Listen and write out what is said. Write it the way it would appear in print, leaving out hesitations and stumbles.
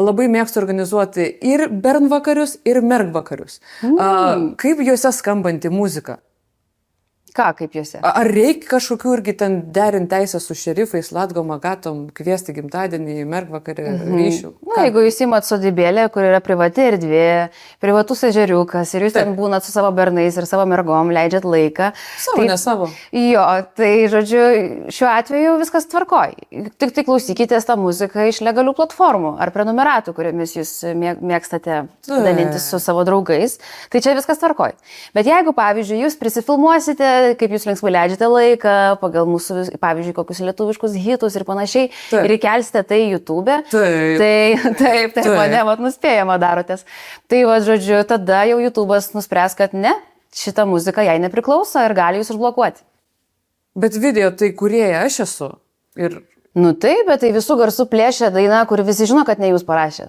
Labai mėgstu organizuoti ir bernvakarius, ir mergvakarius. Kaip juose skambanti muzika? Ką, kaip juose? Ar reikia kažkokių irgi ten derinti teisę su šerifais, Latgom, Agatom, kviesti gimtadienį, mergvakarį, ryšių? Na, jeigu jūs imat sodybėlę, kur yra privati erdvė, privatus ežeriukas ir jūs ten būnat su savo bernais ir savo mergom, leidžiat laiką. Savo, ne savo. Jo, tai žodžiu, šiuo atveju viskas tvarkoj. Tik tai klausykitės tą muziką iš legalių platformų ar prenumeratų, kuriomis jūs mėgstate dalintis su savo draugais. Tai čia viskas tvarkoj. Bet jeigu, pavyzdžiui, jūs prisifilmuosite, kaip jūs linksmai leidžiate laiką, pagal mūsų, pavyzdžiui, kokius lietuviškus hitus ir panašiai, ir įkelsite tai į YouTube, taip, mane nuspėjama darotės. Tai, žodžiu, tada jau YouTube'as nuspręs, kad ne, šita muzika jai nepriklauso ir gali jūs užblokuoti. Bet video tai kūrėja aš esu. Ir... Nu taip, bet tai visų garsų plėšia daina, kur visi žino, kad ne jūs parašėt.